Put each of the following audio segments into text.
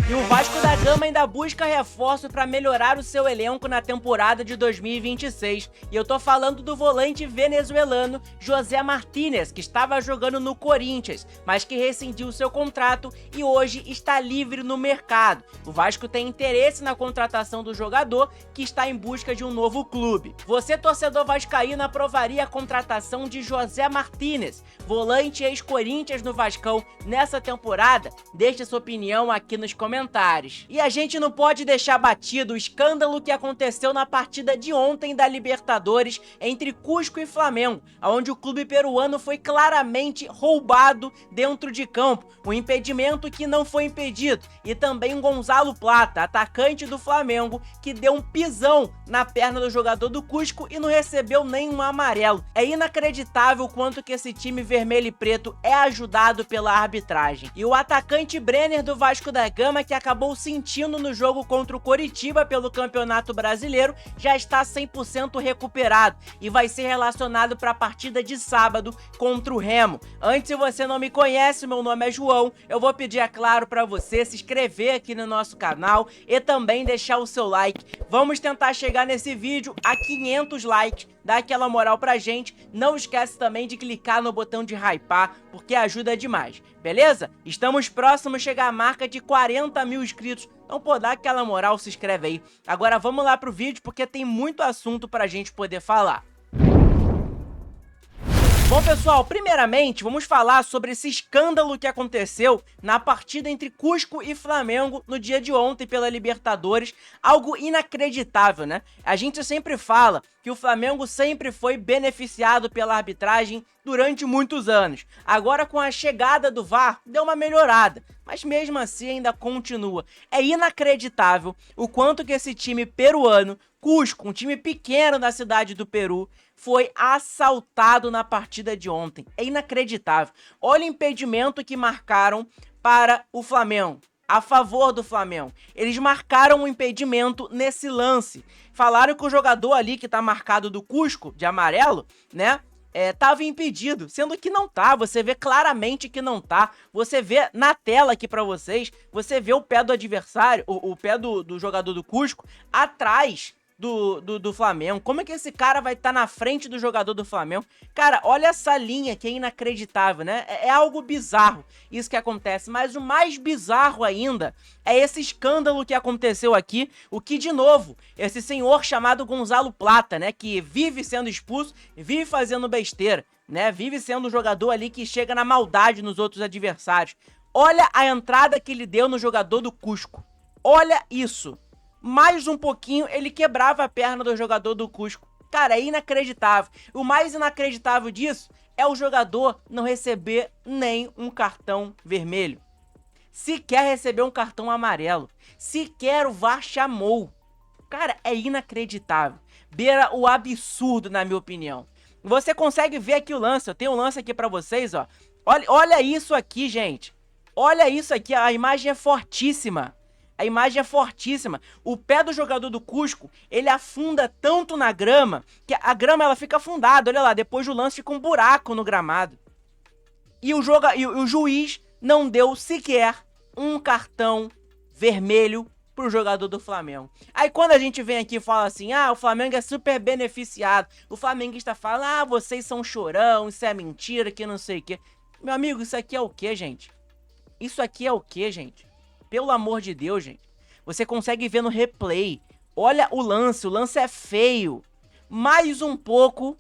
E o Vasco da Gama ainda busca reforço para melhorar o seu elenco na temporada de 2026. E eu tô falando do volante venezuelano José Martínez, que estava jogando no Corinthians, mas que rescindiu seu contrato e hoje está livre no mercado. O Vasco tem interesse na contratação do jogador, que está em busca de um novo clube. Você, torcedor vascaíno, aprovaria a contratação de José Martínez, volante ex-Corinthians no Vascão, nessa temporada? Deixe sua opinião aqui nos comentários. E a gente não pode deixar batido o escândalo que aconteceu na partida de ontem da Libertadores entre Cusco e Flamengo, onde o clube peruano foi claramente roubado dentro de campo, um impedimento que não foi impedido, e também Gonzalo Plata, atacante do Flamengo, que deu um pisão na perna do jogador do Cusco e não recebeu nenhum amarelo. É inacreditável o quanto que esse time vermelho e preto é ajudado pela arbitragem. E o atacante Brenner do Vasco da Gama, que acabou sentindo no jogo contra o Coritiba pelo Campeonato Brasileiro, já está 100% recuperado e vai ser relacionado para a partida de sábado contra o Remo. Antes, se você não me conhece, meu nome é João, eu vou pedir, é claro, para você se inscrever aqui no nosso canal e também deixar o seu like. Vamos tentar chegar nesse vídeo a 500 likes, dá aquela moral pra gente. Não esquece também de clicar no botão de hypar, porque ajuda demais, beleza? Estamos próximos a chegar à marca de 40 mil inscritos, então pô, dá aquela moral, se inscreve aí. Agora vamos lá pro vídeo, porque tem muito assunto pra gente poder falar. Bom, pessoal, primeiramente vamos falar sobre esse escândalo que aconteceu na partida entre Cusco e Flamengo no dia de ontem pela Libertadores, algo inacreditável, né? A gente sempre fala que o Flamengo sempre foi beneficiado pela arbitragem durante muitos anos. Agora, com a chegada do VAR, deu uma melhorada, mas mesmo assim ainda continua. É inacreditável o quanto que esse time peruano, Cusco, um time pequeno da cidade do Peru, foi assaltado na partida de ontem. É inacreditável. Olha o impedimento que marcaram para o Flamengo, a favor do Flamengo. Eles marcaram um impedimento nesse lance. Falaram que o jogador ali que tá marcado do Cusco, de amarelo, né, tava impedido, sendo que não tá. Você vê claramente que não tá. Você vê na tela aqui pra vocês, você vê o pé do adversário, o pé do jogador do Cusco atrás do Flamengo. Como é que esse cara vai estar na frente do jogador do Flamengo? Cara, olha essa linha que é inacreditável, né? É algo bizarro isso que acontece, mas o mais bizarro ainda é esse escândalo que aconteceu aqui, o que, de novo, esse senhor chamado Gonzalo Plata, né, que vive sendo expulso, vive fazendo besteira, né, vive sendo um jogador ali que chega na maldade nos outros adversários. Olha a entrada que ele deu no jogador do Cusco. Olha isso. Mais um pouquinho, ele quebrava a perna do jogador do Cusco. Cara, é inacreditável. O mais inacreditável disso é o jogador não receber nem um cartão vermelho. Sequer receber um cartão amarelo. Sequer o VAR chamou. Cara, é inacreditável. Beira o absurdo, na minha opinião. Você consegue ver aqui o lance. Eu tenho um lance aqui pra vocês, ó. Olha isso aqui, gente. Olha isso aqui. A imagem é fortíssima. A imagem é fortíssima. O pé do jogador do Cusco, ele afunda tanto na grama, que a grama ela fica afundada. Olha lá, depois do lance fica um buraco no gramado. E o juiz não deu sequer um cartão vermelho pro jogador do Flamengo. Aí quando a gente vem aqui e fala assim, ah, o Flamengo é super beneficiado, o flamenguista fala, ah, vocês são chorão, isso é mentira, que não sei o quê. Meu amigo, isso aqui é o quê, gente? Isso aqui é o quê, gente? Pelo amor de Deus, gente. Você consegue ver no replay. Olha o lance é feio. Mais um pouco,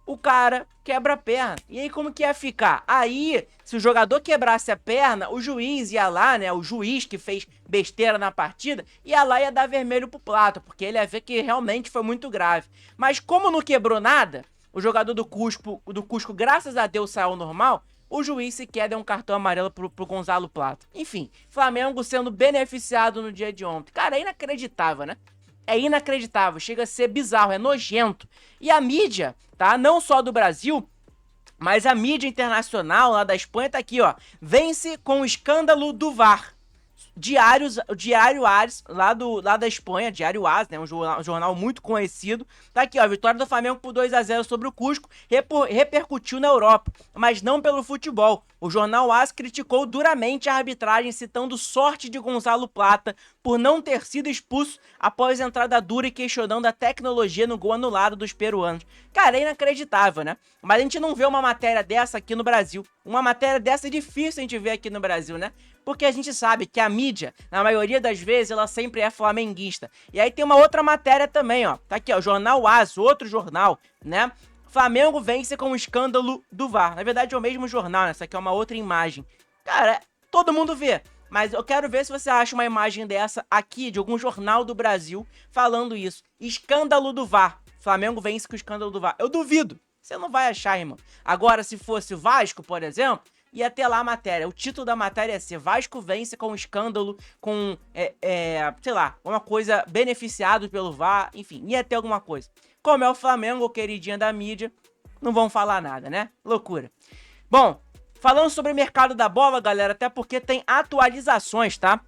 o cara quebra a perna. E aí como que ia ficar? Aí, se o jogador quebrasse a perna, o juiz ia lá, né, o juiz que fez besteira na partida, ia lá e ia dar vermelho pro Plata, porque ele ia ver que realmente foi muito grave. Mas como não quebrou nada, o jogador do Cusco, graças a Deus, saiu normal, o juiz sequer deu um cartão amarelo pro Gonzalo Plata. Enfim, Flamengo sendo beneficiado no dia de ontem. Cara, é inacreditável, né? É inacreditável, chega a ser bizarro, é nojento. E a mídia, tá? Não só do Brasil, mas a mídia internacional lá da Espanha tá aqui, ó. Vence com o escândalo do VAR. O Diário AS, lá da Espanha, Diário AS, né, um jornal muito conhecido. Tá aqui, ó, vitória do Flamengo por 2-0 sobre o Cusco repercutiu na Europa, mas não pelo futebol. O jornal AS criticou duramente a arbitragem, citando sorte de Gonzalo Plata por não ter sido expulso após a entrada dura e questionando a tecnologia no gol anulado dos peruanos. Cara, é inacreditável, né? Mas a gente não vê uma matéria dessa aqui no Brasil. Uma matéria dessa é difícil a gente ver aqui no Brasil, né? Porque a gente sabe que a mídia, na maioria das vezes, ela sempre é flamenguista. E aí tem uma outra matéria também, ó. Tá aqui, ó, Jornal AS, outro jornal, né? Flamengo vence com o escândalo do VAR. Na verdade é o mesmo jornal, né? Essa aqui é uma outra imagem. Cara, todo mundo vê. Mas eu quero ver se você acha uma imagem dessa aqui, de algum jornal do Brasil, falando isso. Escândalo do VAR. Flamengo vence com o escândalo do VAR. Eu duvido. Você não vai achar, irmão. Agora, se fosse o Vasco, por exemplo, ia ter lá a matéria. O título da matéria ia ser Vasco vence com escândalo, com, sei lá, uma coisa beneficiado pelo VAR. Enfim, ia ter alguma coisa. Como é o Flamengo, queridinha da mídia, não vão falar nada, né? Loucura. Bom, falando sobre o mercado da bola, galera, até porque tem atualizações, tá?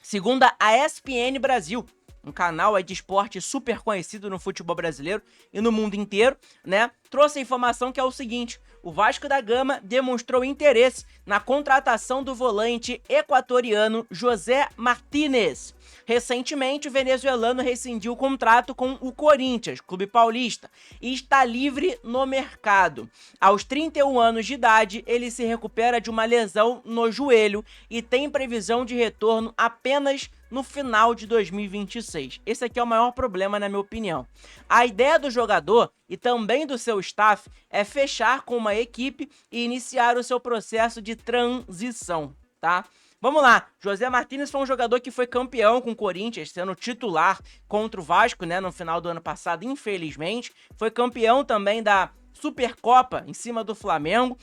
Segundo a ESPN Brasil, um canal aí de esporte super conhecido no futebol brasileiro e no mundo inteiro, né? Trouxe a informação que é o seguinte: o Vasco da Gama demonstrou interesse na contratação do volante equatoriano José Martínez. Recentemente, o venezuelano rescindiu o contrato com o Corinthians, clube paulista, e está livre no mercado. Aos 31 anos de idade, ele se recupera de uma lesão no joelho e tem previsão de retorno apenas no final de 2026. Esse aqui é o maior problema, na minha opinião. A ideia do jogador e também do seu staff é fechar com uma equipe e iniciar o seu processo de transição, tá? Vamos lá, José Martínez foi um jogador que foi campeão com o Corinthians, sendo titular contra o Vasco, né, no final do ano passado, infelizmente. Foi campeão também da Supercopa em cima do Flamengo.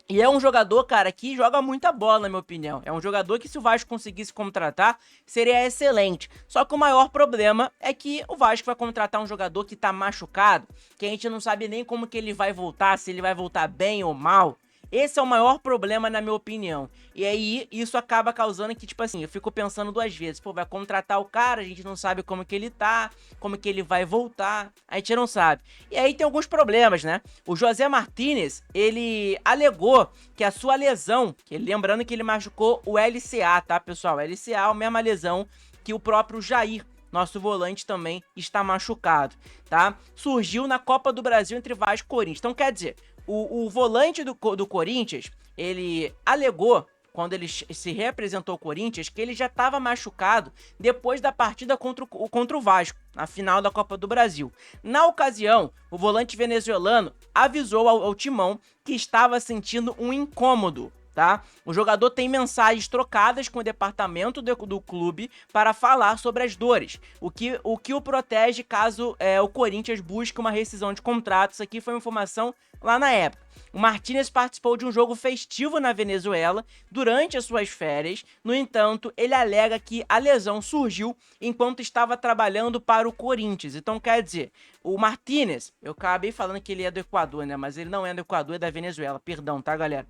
E é um jogador, cara, que joga muita bola, na minha opinião. É um jogador que, se o Vasco conseguisse contratar, seria excelente. Só que o maior problema é que o Vasco vai contratar um jogador que tá machucado, que a gente não sabe nem como que ele vai voltar, se ele vai voltar bem ou mal. Esse é o maior problema, na minha opinião. E aí, isso acaba causando que, tipo assim, eu fico pensando duas vezes. Pô, vai contratar o cara, a gente não sabe como que ele tá, como que ele vai voltar, a gente não sabe. E aí tem alguns problemas, né? O José Martínez, ele alegou que a sua lesão, lembrando que ele machucou o LCA, tá, pessoal? LCA é a mesma lesão que o próprio Jair, nosso volante, também está machucado, tá? Surgiu na Copa do Brasil entre Vasco e Corinthians. Então, quer dizer, o volante do Corinthians, ele alegou, quando ele se representou o Corinthians, que ele já estava machucado depois da partida contra o Vasco, na final da Copa do Brasil. Na ocasião, o volante venezuelano avisou ao Timão que estava sentindo um incômodo, tá? O jogador tem mensagens trocadas com o departamento do clube para falar sobre as dores, o que o protege caso o Corinthians busque uma rescisão de contrato. Isso aqui foi uma informação lá na época. O Martínez participou de um jogo festivo na Venezuela durante as suas férias. No entanto, ele alega que a lesão surgiu enquanto estava trabalhando para o Corinthians. Então, quer dizer, o Martínez, eu acabei falando que ele é do Equador, né? Mas ele não é do Equador, é da Venezuela. Perdão, tá, galera?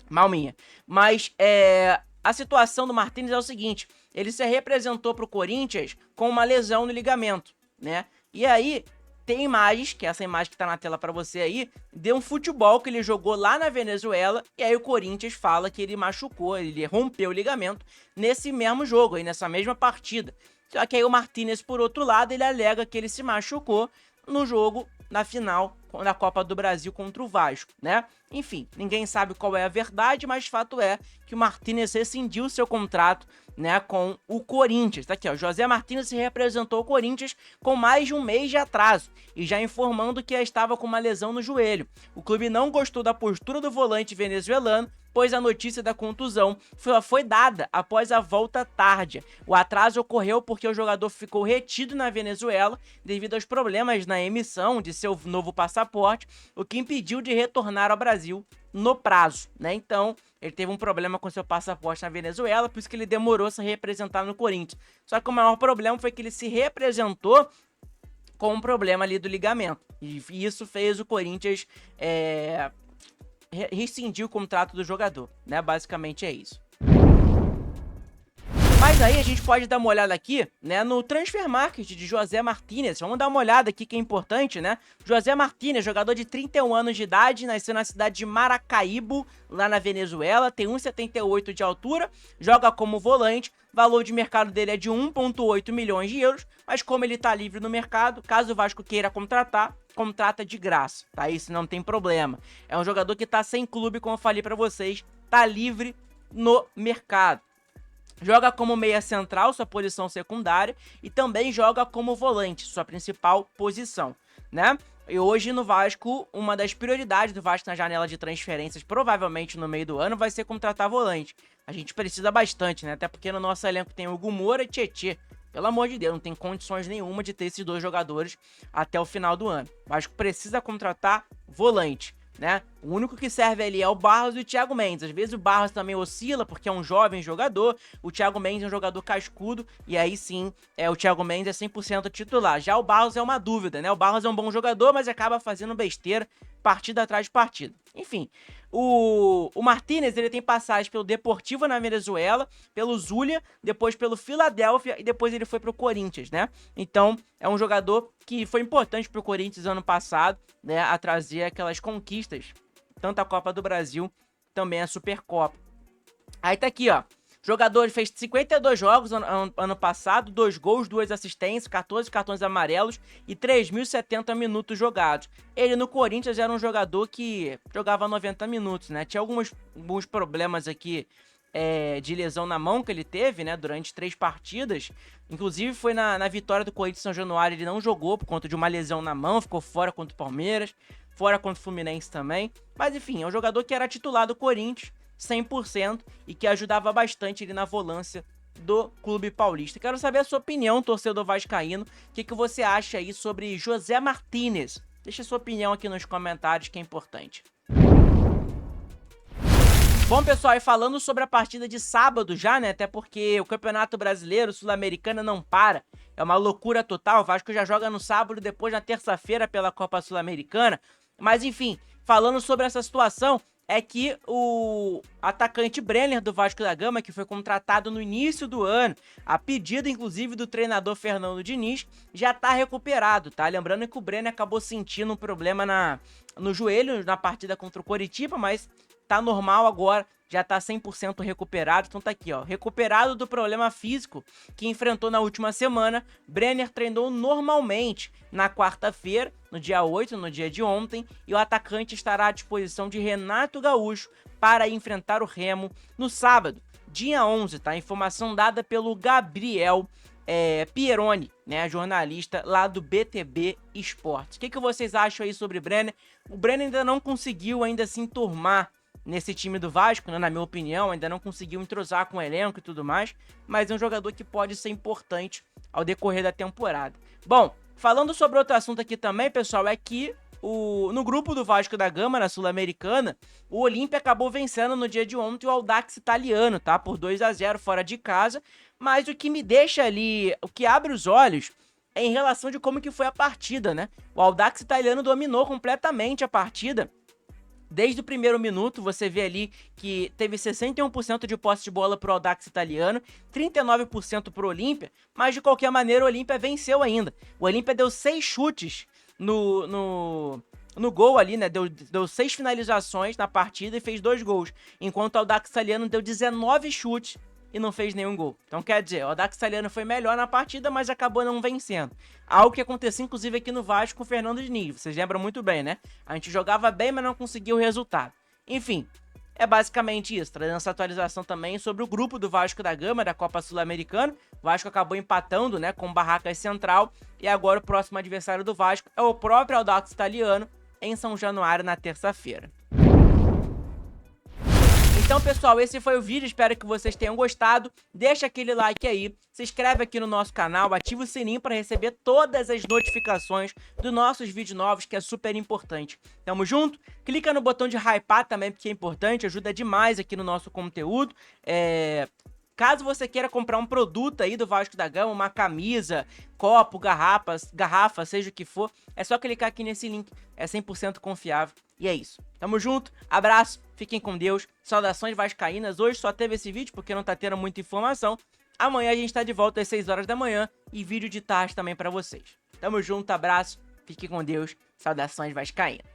Mal minha. Mas a situação do Martínez é o seguinte: ele se representou pro Corinthians com uma lesão no ligamento, né? E aí tem imagens, que é essa imagem que tá na tela pra você aí, de um futebol que ele jogou lá na Venezuela, e aí o Corinthians fala que ele machucou, ele rompeu o ligamento nesse mesmo jogo, aí nessa mesma partida. Só que aí o Martínez, por outro lado, ele alega que ele se machucou no jogo, na final da Copa do Brasil contra o Vasco, né? Enfim, ninguém sabe qual é a verdade, mas fato é que o Martínez rescindiu seu contrato, né, com o Corinthians. Tá aqui, ó, José Martínez se representou o Corinthians com mais de um mês de atraso e já informando que estava com uma lesão no joelho. O clube não gostou da postura do volante venezuelano, pois a notícia da contusão foi dada após a volta tardia. O atraso ocorreu porque o jogador ficou retido na Venezuela devido aos problemas na emissão de seu novo passaporte, o que impediu de retornar ao Brasil no prazo, né? Então, ele teve um problema com seu passaporte na Venezuela, por isso que ele demorou a se representar no Corinthians. Só que o maior problema foi que ele se representou com um problema ali do ligamento. E isso fez o Corinthians rescindir o contrato do jogador, né? Basicamente é isso. Mas aí a gente pode dar uma olhada aqui, né, no Transfer Market de José Martínez. Vamos dar uma olhada aqui que é importante, né? José Martínez, jogador de 31 anos de idade, nasceu na cidade de Maracaibo, lá na Venezuela, tem 1,78 de altura, joga como volante, valor de mercado dele é de 1,8 milhões de euros, mas como ele tá livre no mercado, caso o Vasco queira contratar, contrata de graça, tá? Isso não tem problema. É um jogador que tá sem clube, como eu falei pra vocês, tá livre no mercado. Joga como meia central, sua posição secundária, e também joga como volante, sua principal posição, né? E hoje no Vasco, uma das prioridades do Vasco na janela de transferências, provavelmente no meio do ano, vai ser contratar volante. A gente precisa bastante, né? Até porque no nosso elenco tem o Moura e Tietê. Pelo amor de Deus, não tem condições nenhuma de ter esses dois jogadores até o final do ano. O Vasco precisa contratar volante, né? O único que serve ali é o Barros e o Thiago Mendes. Às vezes o Barros também oscila porque é um jovem jogador, o Thiago Mendes é um jogador cascudo, e aí sim, o Thiago Mendes é 100% titular. Já o Barros é uma dúvida, né? O Barros é um bom jogador, mas acaba fazendo besteira partida atrás de partida. Enfim, o Martínez, ele tem passagem pelo Deportivo na Venezuela, pelo Zulia, depois pelo Philadelphia e depois ele foi pro Corinthians, né? Então, é um jogador que foi importante pro Corinthians ano passado, né, a trazer aquelas conquistas, tanto a Copa do Brasil, também a Supercopa. Aí tá aqui, ó. Jogador fez 52 jogos ano passado, 2 gols, 2 assistências, 14 cartões amarelos e 3.070 minutos jogados. Ele no Corinthians era um jogador que jogava 90 minutos, né? Tinha alguns problemas aqui de lesão na mão que ele teve, né? Durante 3 partidas. Inclusive foi na vitória do Corinthians em São Januário, ele não jogou por conta de uma lesão na mão, ficou fora contra o Palmeiras, fora contra o Fluminense também. Mas enfim, é um jogador que era titular do Corinthians, 100%, e que ajudava bastante ele na volância do Clube Paulista. Quero saber a sua opinião, torcedor vascaíno. O que você acha aí sobre José Martínez? Deixa a sua opinião aqui nos comentários, que é importante. Bom, pessoal, e falando sobre a partida de sábado já, né? Até porque o Campeonato Brasileiro, Sul-Americana não para. É uma loucura total. O Vasco já joga no sábado, depois na terça-feira pela Copa Sul-Americana. Mas, enfim, falando sobre essa situação, é que o atacante Brenner do Vasco da Gama, que foi contratado no início do ano, a pedido inclusive do treinador Fernando Diniz, já tá recuperado, tá? Lembrando que o Brenner acabou sentindo um problema no joelho na partida contra o Coritiba, mas tá normal agora, já tá 100% recuperado. Então tá aqui, ó, recuperado do problema físico que enfrentou na última semana. Brenner treinou normalmente na quarta-feira, no dia 8, no dia de ontem, e o atacante estará à disposição de Renato Gaúcho para enfrentar o Remo no sábado, dia 11, tá? Informação dada pelo Gabriel Pieroni, né, jornalista lá do BTB Esportes. O que vocês acham aí sobre Brenner? O Brenner ainda não conseguiu se enturmar nesse time do Vasco, né, na minha opinião, ainda não conseguiu entrosar com o elenco e tudo mais, mas é um jogador que pode ser importante ao decorrer da temporada. Bom, falando sobre outro assunto aqui também, pessoal, é que no grupo do Vasco da Gama, na Sul-Americana, o Olímpia acabou vencendo no dia de ontem o Audax Italiano, tá? Por 2-0 fora de casa, mas o que me deixa ali, o que abre os olhos é em relação de como que foi a partida, né? O Audax Italiano dominou completamente a partida. Desde o primeiro minuto, você vê ali que teve 61% de posse de bola pro Audax Italiano, 39% pro Olímpia, mas de qualquer maneira o Olímpia venceu ainda. O Olímpia deu 6 chutes no gol ali, né? Deu 6 finalizações na partida e fez 2 gols, enquanto o Audax Italiano deu 19 chutes e não fez nenhum gol. Então quer dizer, o Audax Italiano foi melhor na partida, mas acabou não vencendo. Algo que aconteceu inclusive aqui no Vasco com o Fernando Diniz, vocês lembram muito bem, né? A gente jogava bem, mas não conseguia o resultado. Enfim, é basicamente isso, trazendo essa atualização também sobre o grupo do Vasco da Gama, da Copa Sul-Americana. O Vasco acabou empatando, né, com o Barracas Central, e agora o próximo adversário do Vasco é o próprio Audax Italiano, em São Januário, na terça-feira. Então, pessoal, esse foi o vídeo, espero que vocês tenham gostado. Deixa aquele like aí, se inscreve aqui no nosso canal, ativa o sininho para receber todas as notificações dos nossos vídeos novos, que é super importante. Tamo junto? Clica no botão de hypar também, porque é importante, ajuda demais aqui no nosso conteúdo. Caso você queira comprar um produto aí do Vasco da Gama, uma camisa, copo, garrafa, seja o que for, é só clicar aqui nesse link, é 100% confiável. E é isso. Tamo junto, abraço, fiquem com Deus, saudações vascaínas. Hoje só teve esse vídeo porque não tá tendo muita informação. Amanhã a gente tá de volta às 6 horas da manhã e vídeo de tarde também pra vocês. Tamo junto, abraço, fique com Deus, saudações vascaínas.